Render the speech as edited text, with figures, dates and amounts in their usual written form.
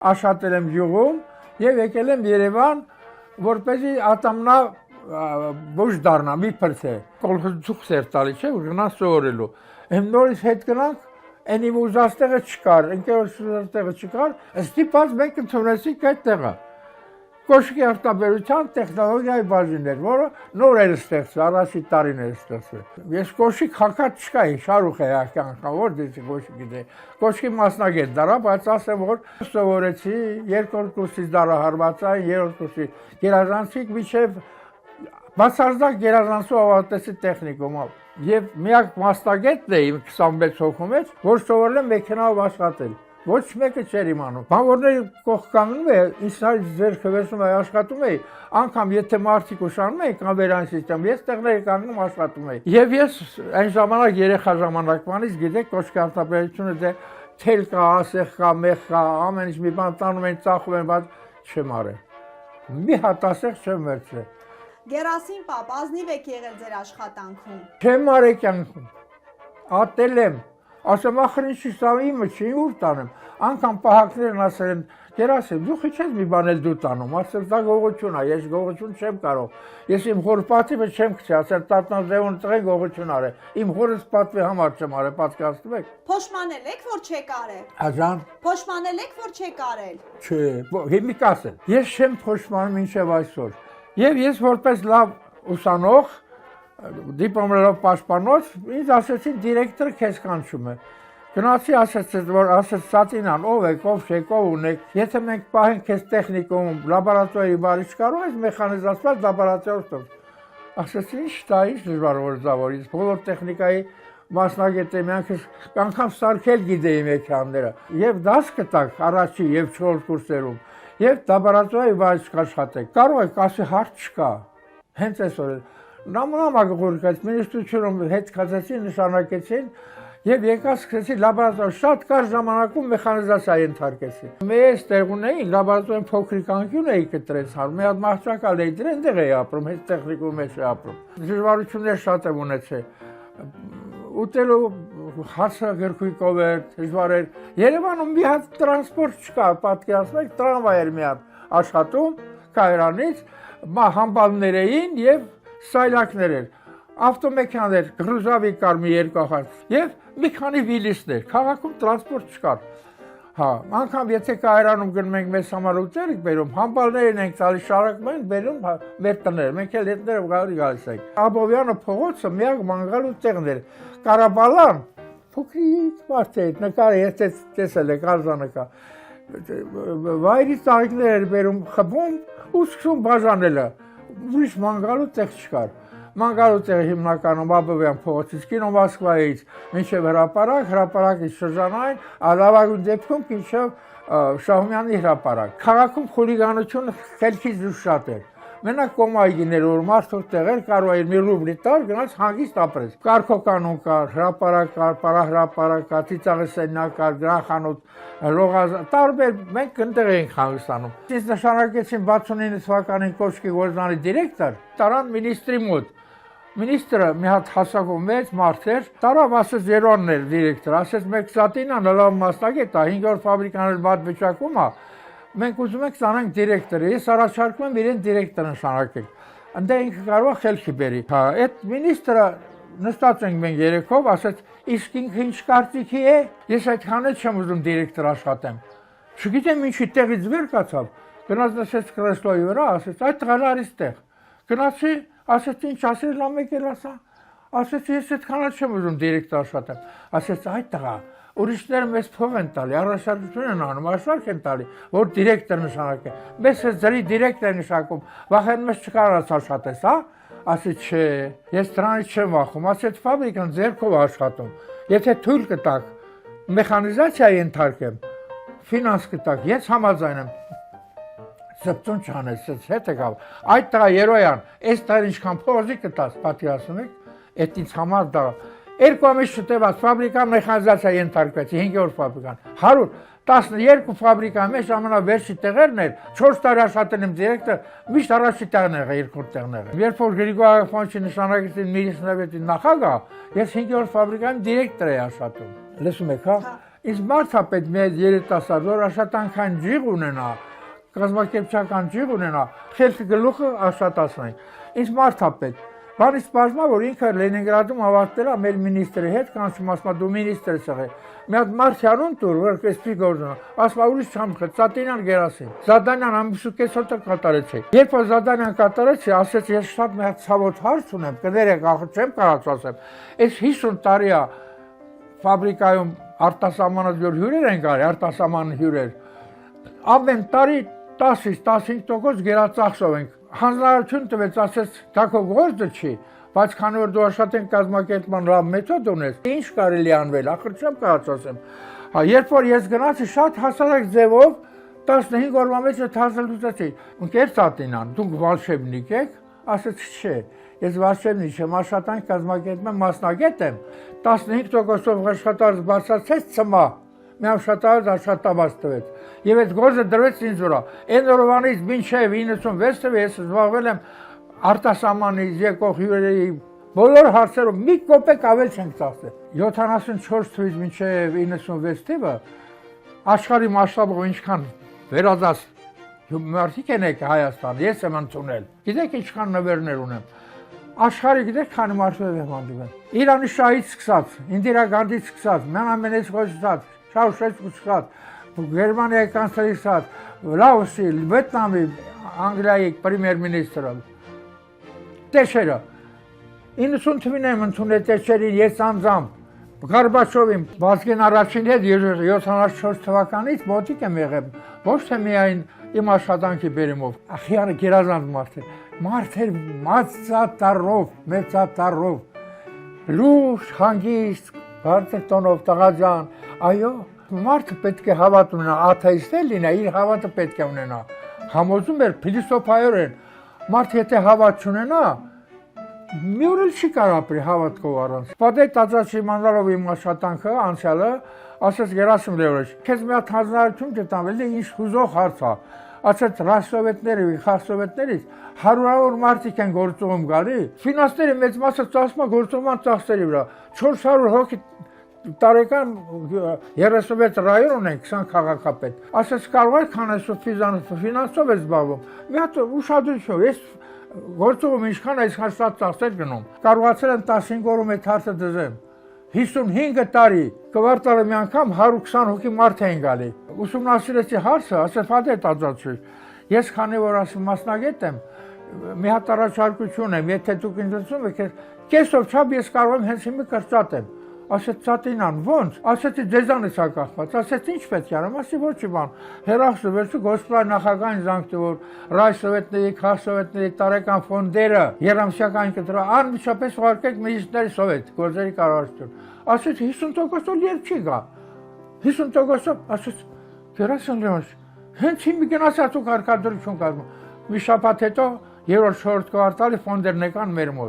Աշխատել եմ գյուղում եւ եկել եմ Երևան, որպեսզի ատամնա ոչ դառնա, մի փրկե։ Կոլխոզուց էր տալի, չէ՞, ու գնա սովորելու։ Եմ նորից հետ գնանք, այնի ուզաստեղը չկար, ընկերությունները չկար, ստիպած մենք ընդունեցինք այդ տեղը։ Կոշկի արտաբերության տեխնոլոգիայի բաժին էր, որը նոր էր ստեղծվել, առաջի տարին էր ստեղծվել։ Ես կոշիկ հակած չկայի, Շարուխ է անգամ, որ դից կոշիկ գիտե։ Կոշկի մասնագետ դարա, բայց ասեմ, որ սովորեցի, երկրորդ կուրսից դարահարվածա, երրորդ կուրսի գերազանցիկ, մինչև բացարձակ գերազանցու ավարտեցի տեխնիկում։ Եվ միակ մասնագետն էի 26 հոգու մեջ, որ սովորել եմ մեքենայով աշխատել։ Ոչ մեկը չէր իմանում։ Բանվորների կողք կանգնում է, ինձ ձեռքը վերցնում է աշխատում էի, անգամ եթե մարդիկ ուշանում էին կամ վերան սիստեմ, ես տեղների կանգնում աշխատում էի։ Եվ ես այն ժամանակ երեխա ժամանակվանից գիտեք, կոշկի արտաբերությունը դե թել կա, ասեղ կա, մեղ կա, ամեն ինչ մի բան տանում են, ծախում են, բայց չեմ արել։ Մի հատ ասեղ չեմ վերցրել։ Գերասիմ պապ, ազնիվ եք եղել ձեր աշխատանքում։ Չեմ արել կյանքում։ Ատել եմ։ Ասեմ, ախր ինչի սա իմը չի, ուր տանեմ։ Անգամ պահակներն ասել են, Գերասիմ, դու քիչ ես մի բան էլ դու տանում, ասել, դա գողություն է, ես գողություն չեմ կարող։ Ես իմ հոր պատիվը չեմ քչի, ասել, տատնազեուն տղեն գողություն արել։ Իմ հորս պատվի համար չեմ արել, պատկերացնում եք։ Փոշմանել եք, որ չեք արել։ Աջան։ Փոշմանել եք, որ չեք արել։ Չէ, հիմիկ ասել։ Ես չեմ փոշմանում մինչև այսօր։ Եվ ես որպես լավ ուսանող դիպլոմներով պաշտպանոց, ինձ ասեցին դիրեկտորը քեզ կանչում է։ Գնացի ասեցին, որ ասեց Սատինան, ով եք, ով չեք, ով ունեք, եթե մենք պահենք քեզ տեխնիկում, լաբորատորիայի բարի չկարող ես մեխանիզացված լաբորատորիա։ Ասեցին, ինչ դա, ինչ դժվար որ զավորից, բոլոր տեխնիկայի մասնագետ եմ, անգամ սարքել գիտեի մեքենաները։ Եվ դաս կտակ առաջի եւ չորրորդ կուրսերում, եւ լաբորատորիայի բարի չաշխատեք։ Կարող եք ասի հարց չկա։ Հենց այսօր Նամակ գորգած մինիստրությունում հետ կացեցին, նշանակեցին եւ եկա սկսեցի լաբորատոր շատ կար ժամանակում մեխանիզացիա ենթարկեցի։ Մեծ տեղ ունեի, լաբորատորիան փոքրիկ անկյուն էի կտրեց հար, մի հատ մահճակալ էի դրել, այնտեղ էի ապրում, հետ տեխնիկում մեջ էի ապրում։ Դժվարություններ շատ եմ ունեցել։ Ուտելու հացը գրքույկով էր, դժվար էր։ Երևանում մի հատ տրանսպորտ չկա, պատկերացնում եք, տրամվայ էր մի հատ աշխատում Կայրանից, համբալներ էին եւ սայլակներ էր, ավտոմեքենաներ, գրուզավի կար մի երկու հատ եւ մի քանի վիլիսներ, քաղաքում տրանսպորտ չկար։ Հա, անգամ եթե Կայարանում գնում ենք մեզ համար ուտել ենք բերում, համբալներն ենք տալիս շարակում են բերում մեր տները, մենք էլ հետները գալիս ենք։ Աբովյանը փողոցը միակ մանգալու տեղն էր, Կարաբալան, փոքրիկ մարդ էր, նկարը եթե տեսել եք արձանեկա, վայրի ծաղիկներ էր բերում, խփում ու սկսում բաժանելը։ Ուրիշ մանգալու տեղ չկար։ Մանգալու տեղը հիմնականում Աբովյան փողոցից կինո Մոսկվայից մինչև հրապարակից շրջանային, լավագույն դեպքում մինչև Շահումյանի հրապարակ։ Քաղաքում խուլիգանությունը խելքից դուրս շատ էր։ Մենակ կոմայգիներ, որ մարդու տեղեր կարող էր մի ռուբլի տալ, գնաց հանգիստ ապրես։ Կարգոկանուն կար, հրապարակ կար, պարահրապարակ կար, ծիծաղեսենյակ կար, գրախանութ, լողազ, տարբեր մենք այնտեղ էինք հանգստանում։ Ինձ նշանակեցին 69 թվականին Կոշկի գործարանի դիրեկտոր, տարան մինիստրի մոտ։ Մինիստրը մի հատ հասակով մեծ մարդ էր, տարավ ասեց Երևանն էր դիրեկտոր, ասեց մեկ Սատինան լավ մասնագետ է, 5-րդ ֆաբրիկաներ բաց վիճակում է, մենք ուզում ենք ստանանք դիրեկտորը, ես առաջարկում եմ իրեն դիրեկտոր նշանակել, ընդ ինքը կարող է խելքի բերի։ Հա, այդ մինիստրը նստած ենք մենք երեքով, ասեց իսկ ինքը ինչ կարծիքի է, ես այդքան էլ չեմ ուզում դիրեկտոր աշխատեմ։ Չգիտեմ ինչի տեղից վեր կացավ, գնաց նստեց կրեսլոյի վրա, ասեց այդ տղան արից տեղ։ Գնացի, ասեց ինչ ասել լավ մեկ էլ ասա, ասեց ես այդքան էլ չեմ ուզում դիրեկտոր աշխատեմ, ասեց այդ տղա, ուրիշները մեզ փող են տալի, առաջարկություն են անում, աշխարհ են տալի, որ դիրեկտոր նշանակեն, մեզ է ձրի դիրեկտոր նշանակում, վախեն մեզ չկարողաց աշխատես, հա, ասեց չէ, ես դրանից չեմ վախում, ասեց ֆաբրիկան ձեռքով աշխատում, եթե թույլ կտակ, մեխանիզացիա ենթարկեմ, ֆինանս կտակ, ես համաձայն եմ։ Զպտուն չանես, հետ եկավ, այդ տղա Երոյան, այս տղան ինչքան փողոզի կտաս, պատկերացնում եք, այդ ինձ համար դա, երկու ամիս շտևած ֆաբրիկան մեխանիզացիա ենթարկվեց, 5-րդ ֆաբրիկան, 112 ֆաբրիկայի մեջ ամենավերջի տեղերն էր, 4 տարի աշխատել եմ դիրեկտոր, միշտ առաջի տեղն եղա, երկրորդ տեղն եղա։ Երբ որ Գրիգոր Աղախանյանը նշանակեցին Միլիսնավետի նախագահ, ես 5-րդ ֆաբրիկայում դիրեկտոր էի աշխատում։ Լսում եք, հա։ Իսկ մարդ է պետք մի երիտասարդ, որ աշխատանքային ջիղ ունենա, կազմակերպչական ջիղ ունենա, խելքի գլուխը աշխատացնենք։ Ինչ մարդ է պետք։ Բանից բազմա, որ ինքը Լենինգրադում ավարտել է մեր մինիստրի հետ, կանչում ասма դու մինիստր ես եղել։ Մի հատ Մարթյանուն տուր, որ այսպի գործունա, ասма ուրիշ չեմ խել, Ծատինյան Գերասին։ Զադանյան ամիսուկես հոտը կատարեցի։ Երբ որ Զադանյան կատարեցի, ասեց ես շատ մի հատ ցավոտ հարց ունեմ, կներեք, ախր չեմ կարող ասեմ։ Այս 50 տարի է ֆաբրիկայում արտասահմանած հյուրեր են գալի, արտասահման հյուրեր։ Ամեն տարի 10-ից 15% գերածախսով ենք։ Հանրահայություն տվեց, ասեց, դա քո գործը չի, բայց քանի որ դու աշխատենք կազմակերպման լավ մեթոդ ունես, ինչ կարելի անվել, ախր չեմ կարող ասեմ։ Երբ որ ես գնացի շատ հասարակ ձևով 15 օրվա մեջ այդ հարցը լուծեցի։ Ընկեր Ծատինյան, դուք վալշեբնիկ եք, ասեց չէ, ես վալշեբնիկ չեմ, աշխատանք կազմակերպման մասնագետ եմ, 15%-ով աշխատած բացացեց ծմա, մի աշխատավարձ տվեց։ Եվ այդ գործը դրվեց ինձ վրա։ Այն օրվանից մինչև 96 թվականին ես զբաղվել եմ արտասահմանից եկող հյուրերի բոլոր հարցերով մի կոպեկ ավել չենք ծախսել։ 74 թվականից մինչև 96 թվականը աշխարհի մասշտաբով ինչքան վերադաս մարդիկ են եկել Հայաստան, ես եմ ընդունել։ Գիտեք ինչքան նվերներ ունեմ։ Աշխարհի գիտեք քանի մարդու եմ հանդիպել։ Իրանի շահից սկսած, Ինդիրա Գանդից սկսած, Մենամենից խոսած, Շաուշեսկուից սկսած, Գերմանիայի կանցլերից, Լաոսի, Վիետնամի, Անգլիայի պրեմիեր-մինիստրը, Տեչերը, 90 թվականին եմ ընդունել Տեչերին ես անձամբ, Գորբաչովին, Վազգեն առաջին հետ 74 թվականից մոտիկ եմ եղել, ոչ թե միայն իմ աշխատանքի բերումով, ախիանը գերազանց մարդեր մեծատառով, լուրջ, հանգիստ, բարձր տոնով, տղաջան, այո, մարդը պետք է հավատ ունենա, աթեիստ լինի, իր հավատը պետք է ունենա, համոզում էր փիլիսոփայորեն, մարդը եթե հավատ չունենա, մի օր էլ չի կարող ապրի հավատքով առանց։ Պատեհ Տաճարչի իմանալով իմ աշխատանքը, անցյալը, ասեց Գերասիմ Լեոնիդովիչ, քեզ մի հատ հանրահայտություն կտամ, էլի ինչ հուզող հարց է։ Ասեց ռասսովետների, խարսովետներից 100-ավոր մարդիկ են գործողում գալի, ֆինանսների մեծ մասը ծախսում է գործողման ծախսերի վրա, 400 հոգի տարեկան 36 ռայոն ունենք, 20 քաղաքապետ։ Ասեց կարող եք քանեսու ֆինանսով է զբաղվում։ Մի հատ ուշադրություն, ես գործողում ինչքան այսքան շատ ծախսեր գնում։ Կարողացել եմ 15 օրում այդ հարցը դզեմ։ 55 տարի կվարտալը մի անգամ 120 հոգի մարդ էին գալի։ Ուսումնասիրեցի հարցը, ասեց Պատեհ Տաճարչի, ես քանի որ ասում մասնագետ եմ, մի հատ առաջարկություն եմ, եթե դուք ինձ լսում եք, կեսով չափ ես կարող եմ հենց հիմա կրճատեմ։ Ասեց Ծատինյան, ո՞նց։ Ասեցի ձեզանից է կախված։ Ասեց ինչ պետք է անեմ, ասի ոչ մի բան։ Հերախոսը վերցու գոսպլայի նախագահին զանգտի, որ ռայսովետների, քարսովետների տարեկան ֆոնդերը երամսյակային կտրա, անմիջապես ուղարկեք Միլիցիաների սովետ, գործերի կառավարություն։ Ասեց 50%-ով երբ չի գա։ 50%-ով, ասեց Գերասիմ Լեոնիդովիչ, հենց հիմա գնացած ու կարգադրություն կազմում։ Մի շաբաթ հետո երրորդ չորրորդ կվարտալի ֆոնդերն եկան մեր մոտ։